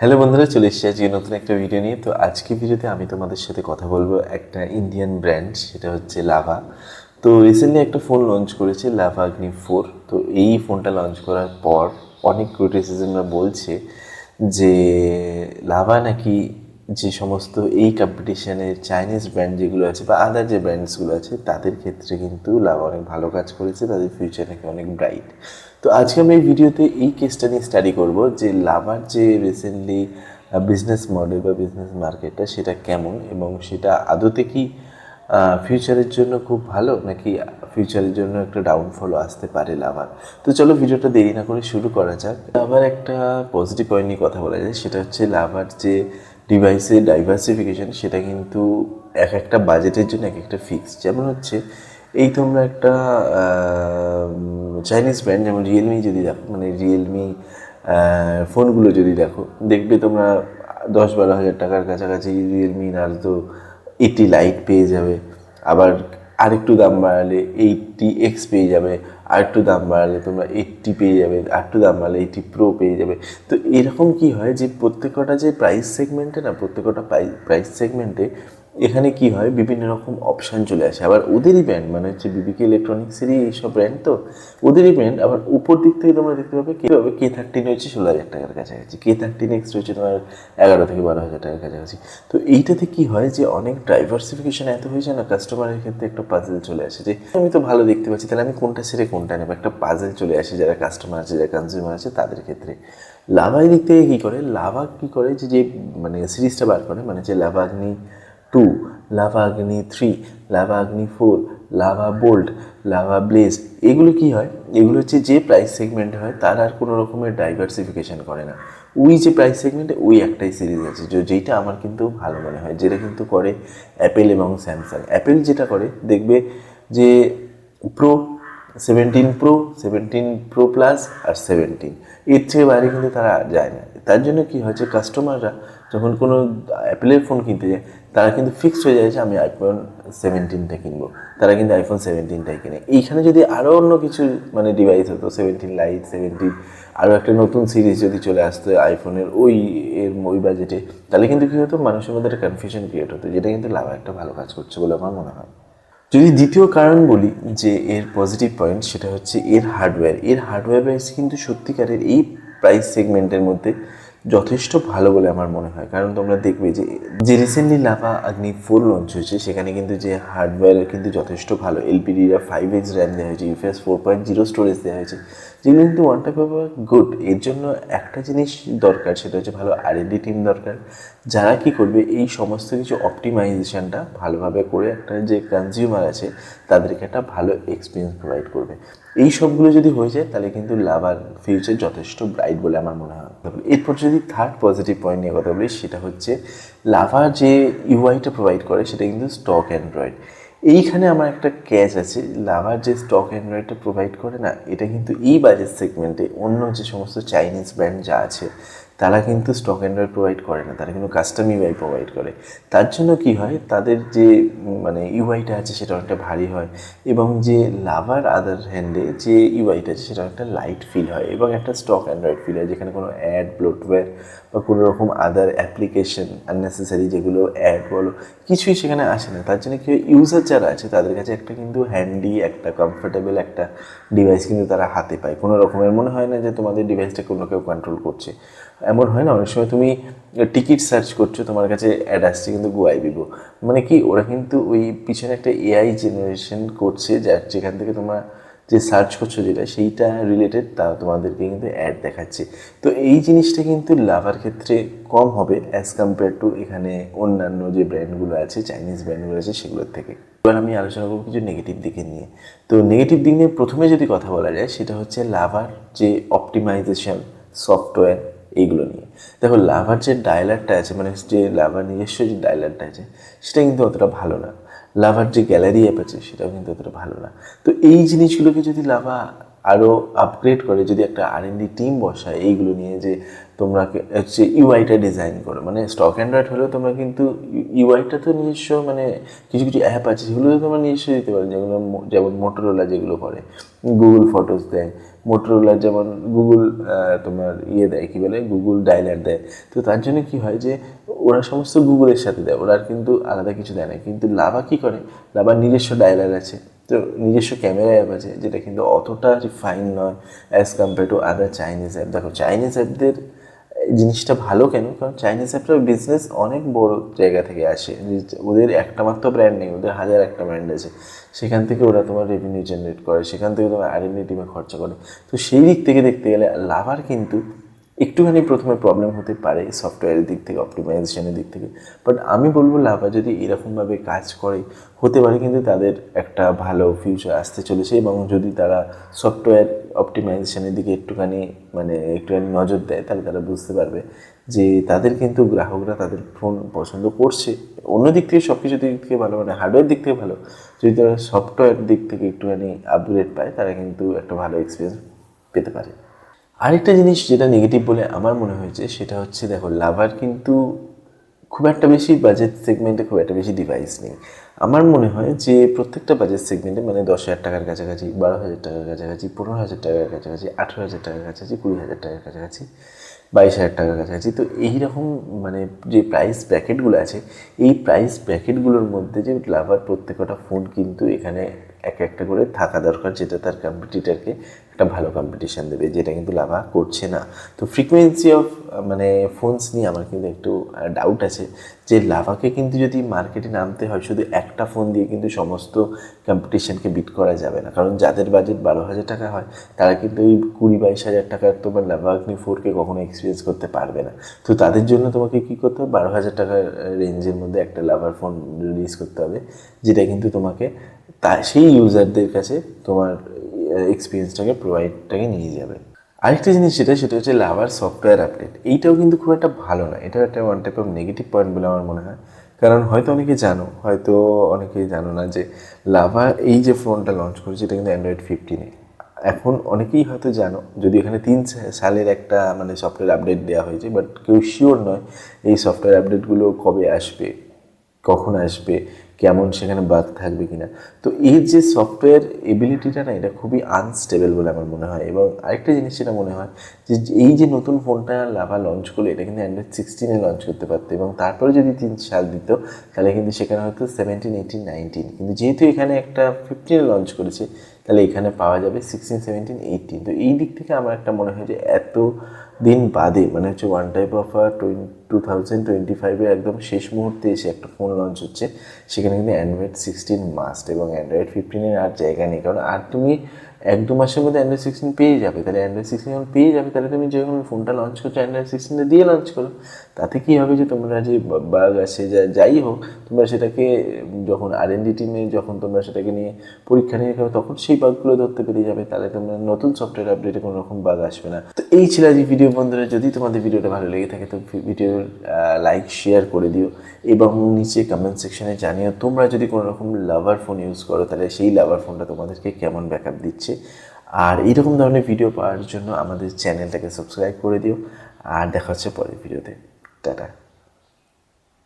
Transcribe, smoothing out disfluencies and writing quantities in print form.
Hello বন্ধুরা, চলে এসেছি আজকে নতুন একটা ভিডিও নিয়ে। তো আজকে ভিডিওতে আমি তোমাদের সাথে কথা বলবো একটা ইন্ডিয়ান ব্র্যান্ড, সেটা হচ্ছে লাভা। তো রিসেন্টলি একটা ফোন লঞ্চ করেছে, লাভা অগ্নি 4। তো এই ফোনটা লঞ্চ করার পর অনেক ক্রিটিসিজমরা বলছে যে লাভা নাকি যে সমস্ত এই কম্পিটিশনের চাইনিজ ব্র্যান্ড যেগুলো আছে বা আদার যে ব্র্যান্ডসগুলো আছে তাদের ক্ষেত্রে কিন্তু লাভা অনেক ভালো কাজ করেছে, তাদের ফিউচার নাকি অনেক ব্রাইট। তো আজকে আমরা এই ভিডিওতে এই কেসটা নিয়ে স্টাডি করব যে লাভার যে রিসেন্টলি বিজনেস মডেল বা বিজনেস মার্কেটটা সেটা কেমন, এবং সেটা আদতে কি ফিউচারের জন্য খুব ভালো নাকি ফিউচারের জন্য একটা ডাউনফলও আসতে পারে লাভার। তো চলো ভিডিওটা দেরি না করে শুরু করা যাক। লাভার একটা পজিটিভ পয়েন্ট নিয়ে কথা বলা যায়, সেটা হচ্ছে লাভার যে ডিভাইসের ডাইভার্সিফিকেশন সেটা কিন্তু এক একটা বাজেটের জন্য এক একটা ফিক্স। যেমন হচ্ছে এই তোমরা একটা চাইনিজ ব্র্যান্ড যেমন রিয়েলমি যদি দেখো, মানে রিয়েলমি ফোনগুলো যদি দেখো, দেখবে তোমরা 10-12 হাজার টাকার কাছাকাছি রিয়েলমি নার্জো 80 লাইট পেয়ে যাবে। আবার আরেকটু দাম বাড়ালে 80X পেয়ে যাবে, আরেকটু দাম বাড়ালে তোমরা 80 পেয়ে যাবে, আরেকটু দাম বাড়ালে 80 প্রো পেয়ে যাবে। তো এরকম কি হয় যে প্রত্যেকটা যে প্রাইস সেগমেন্টে না, প্রত্যেকটা প্রাইস সেগমেন্টে এখানে কি হয় বিভিন্ন রকম অপশান চলে আসে। আবার ওদেরই ব্র্যান্ড, মানে হচ্ছে বিবিকে ইলেকট্রনিক্সেরই এইসব ব্র্যান্ড, তো ওদেরই ব্র্যান্ড। আবার উপর দিক থেকে তোমরা দেখতে পাবে K13 রয়েছে 16,000 টাকার কাছাকাছি, K13X রয়েছে তোমার 11 থেকে 12 হাজার টাকার কাছাকাছি। তো এইটাতে কি হয় যে অনেক ডাইভার্সিফিকেশন এত হয়ে যায় না, কাস্টমারের ক্ষেত্রে একটা পাজেল চলে আসে যে আমি তো ভালো দেখতে পাচ্ছি, তাহলে আমি কোনটা ছেড়ে কোনটা নেবো, একটা পাজেল চলে আসে যারা কাস্টমার আছে, যারা কনজিউমার আছে তাদের ক্ষেত্রে। লাভার দিক থেকে কী করে, লাভা কী করে যে মানে সিরিজটা বার করে, মানে যে লাভা অগ্নি 2, লাভা অগ্নি 3, লাভা অগ্নি 4, লাভা বোল্ট, লাভা ব্লেজ, এগুলো কি হয়, এগুলো হচ্ছে যে প্রাইস সেগমেন্টে হয় তার আর কোনো রকমের ডাইভার্সিফিকেশন করে না। ওই যে প্রাইস সেগমেন্টে ওই একটাই সিরিজ আছে, যেটা আমার কিন্তু ভালো মনে হয়, যেটা কিন্তু করে অ্যাপেল এবং স্যামসাং। অ্যাপেল যেটা করে দেখবে যে প্রো, 17 প্রো, 17 প্রো প্লাস আর 17, এর থেকে বাইরে কিন্তু তারা যায় না। তার জন্য কী হয়েছে, কাস্টমাররা যখন কোনো অ্যাপেলের ফোন কিনতে যায় তারা কিন্তু ফিক্সড হয়ে যায় যে আমি আইফোন 17টা কিনবো, তারা কিন্তু আইফোন 17টাই কিনে। এইখানে যদি আরও অন্য কিছু মানে ডিভাইস হতো, 17 লাইট, 17, আরও একটা নতুন সিরিজ যদি চলে আসতো আইফোনের ওই বাজেটে, তাহলে কিন্তু কী হতো, মানুষের মধ্যে একটা কনফিউশন ক্রিয়েট হতো, যেটা কিন্তু লাভা একটা ভালো কাজ করছে বলে আমার মনে হয়। যদি দ্বিতীয় কারণ বলি যে এর পজিটিভ পয়েন্ট, সেটা হচ্ছে এর হার্ডওয়্যার প্রাইস কিন্তু সত্যিকারের এই প্রাইস সেগমেন্টের মধ্যে যথেষ্ট ভালো বলে আমার মনে হয়। কারণ তোমরা দেখবে যে রিসেন্টলি লাভা অগ্নি 4 লঞ্চ হয়েছে, সেখানে কিন্তু যে হার্ডওয়্যার কিন্তু যথেষ্ট ভালো, এলপিডিরা 5X র্যাম দেওয়া হয়েছে, ইউএফএস 4.0 স্টোরেজ দেওয়া হয়েছে, যেগুলো কিন্তু ওয়ান টাইপ অফ গুড। এর জন্য একটা জিনিস দরকার, সেটা হচ্ছে ভালো R&D টিম দরকার, যারা কি করবে এই সমস্ত কিছু অপটিমাইজেশনটা ভালোভাবে করে একটা যে কনজিউমার আছে তাদেরকে একটা ভালো এক্সপিরিয়েন্স প্রোভাইড করবে। এই সবগুলো যদি হয়ে যায় তাহলে কিন্তু লাভার ফিউচার যথেষ্ট ব্রাইট বলে আমার মনে হয়। এরপর যদি থার্ড পজিটিভ পয়েন্ট নিয়ে কথা বলি, সেটা হচ্ছে লাভা যে ইউআইটা প্রোভাইড করে সেটা কিন্তু স্টক অ্যান্ড্রয়েড। এইখানে আমার একটা ক্যাচ আছে, লাভার যে স্টক অ্যান্ড্রয়েডটা প্রোভাইড করে না, এটা কিন্তু এই বাজেট সেগমেন্টে অন্য যে সমস্ত চাইনিজ ব্র্যান্ড যা আছে তারা কিন্তু স্টক অ্যান্ড্রয়েড প্রোভাইড করে না, তারা কিন্তু কাস্টম ইউআই প্রোভাইড করে। তার জন্য কি হয়, তাদের যে মানে ইউআইটা আছে সেটা অনেকটা ভারী হয়, এবং যে লাভার আদার হ্যান্ডে যে ইউআইটা আছে সেটা একটা লাইট ফিল হয় এবং একটা স্টক অ্যান্ড্রয়েড ফিল হয়, যেখানে কোনো অ্যাড, ব্লোটওয়্যার বা কোনো রকম আদার অ্যাপ্লিকেশন আননেসেসারি যেগুলো অ্যাড বলো কিছুই সেখানে আসে না। তার জন্য কি ইউজার যারা আছে তাদের কাছে একটা কিন্তু হ্যান্ডি, একটা কমফোর্টেবল একটা ডিভাইস কিন্তু তারা হাতে পায়। কোনো রকমের মনে হয় না যে তোমাদের ডিভাইসটা কোনো কেউ কন্ট্রোল করছে। এমন হয় না, অনেক সময় তুমি টিকিট সার্চ করছো, তোমার কাছে অ্যাড আসছে কিন্তু গুয়াই বিবো, মানে কি ওরা কিন্তু ওই পিছনে একটা এআই জেনারেশন করছে, যেখান থেকে তোমরা যে সার্চ করছো যেটা সেইটা রিলেটেড তা তোমাদেরকে কিন্তু অ্যাড দেখাচ্ছে। তো এই জিনিসটা কিন্তু লাভার ক্ষেত্রে কম হবে অ্যাজ কম্পেয়ার টু এখানে অন্যান্য যে ব্র্যান্ডগুলো আছে, চাইনিজ ব্র্যান্ডগুলো আছে সেগুলোর থেকে। এবার আমি আলোচনা করবো কিছু নেগেটিভ দিকে নিয়ে। তো নেগেটিভ দিক নিয়ে প্রথমে যদি কথা বলা যায়, সেটা হচ্ছে লাভার যে অপটিমাইজেশন সফটওয়্যার এইগুলো নিয়ে। দেখো লাভার যে ডায়ালারটা আছে, মানে যে লাভার নিজস্ব যে ডায়ালারটা আছে সেটা কিন্তু অতটা ভালো না। লাভার যে গ্যালারি অ্যাপ আছে সেটাও কিন্তু অতটা ভালো না। তো এই জিনিসগুলোকে যদি লাভা আরও আপগ্রেড করে, যদি একটা R&D টিম বসায় এইগুলো নিয়ে, যে তোমরা হচ্ছে ইউআইটা ডিজাইন করো। মানে স্টক অ্যান্ড্রয়েড হলেও তোমরা কিন্তু ইউআইটা তো নিজস্ব, মানে কিছু কিছু অ্যাপ আছে সেগুলো তো তোমরা নিজস্ব দিতে পারো, যেগুলো যেমন মোটোরোলা যেগুলো করে, গুগল ফটোস দেয়, মোটোরোলার যেমন গুগল তোমার দেয়, কী বলে, গুগল ডায়লার দেয়। তো তার জন্য কি হয় যে ওরা সমস্ত গুগলের সাথে দেয়, ওরা কিন্তু আলাদা কিছু দেয় না। কিন্তু লাভা কী করে, লাভার নিজস্ব ডায়লার আছে, তো নিজস্ব ক্যামেরা অ্যাপ আছে, যেটা কিন্তু অতটা রিফাইন নয় as compare to other Chinese app. দেখো চাইনিজ অ্যাপদের জিনিসটা ভালো কেন, কারণ চাইনিজ অ্যাপটার বিজনেস অনেক বড় জায়গা থেকে আসে, ওদের একটা মাত্র ব্র্যান্ড নেই, ওদের হাজার একটা ব্র্যান্ড আছে, সেখান থেকে ওরা তোমার রেভিনিউ জেনারেট করে, সেখান থেকে তোমার R&D টিমে খরচা করে। তো সেই দিক থেকে দেখতে গেলে লাভার কিন্তু একটুখানি প্রথমে প্রবলেম হতে পারে সফটওয়্যারের দিক থেকে, অপটিমাইজেশনের দিক থেকে, বাট আমি বলবো লাভা যদি এরকমভাবে কাজ করে হতে পারে কিন্তু তাদের একটা ভালো ফিউচার আসতে চলেছে। এবং যদি তারা সফটওয়্যার অপটিমাইজেশনের দিকে একটুখানি নজর দেয়, তাহলে তারা বুঝতে পারবে যে তাদের কিন্তু গ্রাহকরা তাদের ফোন পছন্দ করছে। অন্য দিক থেকে সব কিছু দিক থেকে ভালো, মানে হার্ডওয়্যার দিক থেকে ভালো, যদি তারা সফটওয়্যার দিক থেকে একটুখানি আপগ্রেড পায়, তারা কিন্তু একটা ভালো এক্সপিরিয়েন্স পেতে পারে। আরেকটা জিনিস যেটা নেগেটিভ বলে আমার মনে হয়েছে, সেটা হচ্ছে দেখো লাভার কিন্তু খুব একটা বেশি বাজেট সেগমেন্টে খুব একটা বেশি ডিভাইস নেই। আমার মনে হয় যে প্রত্যেকটা বাজেট সেগমেন্টে, মানে 10,000 টাকার কাছাকাছি, 12,000 টাকার কাছাকাছি, 15,000 টাকার কাছাকাছি, 18,000 টাকার কাছাকাছি, 20,000 টাকার কাছাকাছি, 22,000 টাকার কাছাকাছি, তো এইরকম মানে যে প্রাইস ব্র্যাকেটগুলো আছে, এই প্রাইস ব্র্যাকেটগুলোর মধ্যে যে লাভার প্রত্যেকটা ফোন কিন্তু এখানে এক একটা করে থাকা দরকার, যেটা তার কম্পিটিটারকে একটা ভালো কম্পিটিশান দেবে, যেটা কিন্তু লাভা করছে না। তো ফ্রিকোয়েন্সি অফ ফোনস নিয়ে আমার কিন্তু একটু ডাউট আছে, যে লাভাকে কিন্তু যদি মার্কেটে নামতে হয় শুধু একটা ফোন দিয়ে কিন্তু সমস্ত কম্পিটিশানকে বিট করা যাবে না, কারণ যাদের বাজেট 12,000 টাকা হয় তারা কিন্তু ওই 20-22,000 টাকার তোমার লাভা অগ্নি 4K কখনো এক্সপিরিয়েন্স করতে পারবে না। তো তাদের জন্য তোমাকে কী করতে হবে, 12,000 টাকার রেঞ্জের মধ্যে একটা লাভার ফোন রিলিজ করতে হবে, যেটা কিন্তু তোমাকে সেই ইউজারদের কাছে তোমার এক্সপিরিয়েন্সটাকে প্রোভাইডটাকে নিয়ে যাবে। আরেকটা জিনিস সেটা হচ্ছে লাভার সফটওয়্যার আপডেট। এইটাও কিন্তু খুব একটা ভালো না, এটাও একটা one type of negative point বলে আমার মনে হয়। কারণ হয়তো অনেকে জানো না যে লাভা এই যে ফোনটা লঞ্চ করেছে, এটা কিন্তু অ্যান্ড্রয়েড 15-এ। এখন অনেকেই হয়তো জানো, যদি এখানে 3 সালের একটা সফটওয়্যার আপডেট দেওয়া হয়েছে, বাট কেউ শিওর নয় এই সফটওয়্যার আপডেটগুলো কবে আসবে, কখন আসবে, কেমন সেখানে বাগ থাকবে কিনা। তো এই যে সফটওয়্যার এবিলিটিটা না, এটা খুবই আনস্টেবল বলে আমার মনে হয়। এবং আরেকটা জিনিস যেটা মনে হয় যে এই যে নতুন ফোনটা লাভা লঞ্চ করলো, এটা কিন্তু অ্যান্ড্রয়েড 16-এ লঞ্চ করতে পারতো, এবং তারপরে যদি 3 সাল দিত তাহলে কিন্তু সেখানে হয়তো 17, 18, 19। কিন্তু যেহেতু এখানে একটা 15-এ লঞ্চ করেছে, তাহলে এখানে পাওয়া যাবে 16, 17, 18। তো এই দিক থেকে আমার একটা মনে হয় যে এত দিন বাদে, মানে হচ্ছে ওয়ান টাইপ অফ 2025-এ একদম শেষ মুহূর্তে এসে একটা ফোন লঞ্চ হচ্ছে, সেখানে কিন্তু অ্যান্ড্রয়েড 16 মাস্ট, এবং অ্যান্ড্রয়েড 15-এর আর জায়গা নেই। কারণ আর তুমি 1-2 মাসের মধ্যে অ্যান্ড্রয়েড 16 পেয়ে যাবে, তাহলে অ্যান্ড্রয়েড 16 যখন পেয়ে যাবে, তাহলে তুমি যখন ফোনটা লঞ্চ করছো অ্যান্ড্রয়েড 16 দিয়ে লঞ্চ করো। তাতে কী হবে যে তোমরা যে বাগ আছে যাই হোক, তোমরা সেটাকে যখন R&D টিমে যখন তোমরা সেটাকে নিয়ে পরীক্ষা নিয়ে খাবে, তখন সেই বাগগুলো ধরতে পেরে যাবে, তাহলে তোমরা নতুন সফটওয়্যার আপডেটে কোনো রকম বাগ আসবে না। তো এই ছিল আজ ভিডিও বন্ধুরা। যদি তোমাদের ভিডিওটা ভালো লেগে থাকে তো ভিডিওর লাইক শেয়ার করে দিও, এবং নিচে কমেন্ট সেকশনে জানিও তোমরা যদি কোনো রকম লাভার ফোন ইউজ করো, তাহলে সেই লাভার ফোনটা তোমাদেরকে কেমন ব্যাকআপ দিচ্ছে। আর এইরকম ধরনের ভিডিও পাওয়ার জন্য আমাদের চ্যানেলটাকে সাবস্ক্রাইব করে দিও, আর দেখা হচ্ছে পরের ভিডিওতে। টাটা।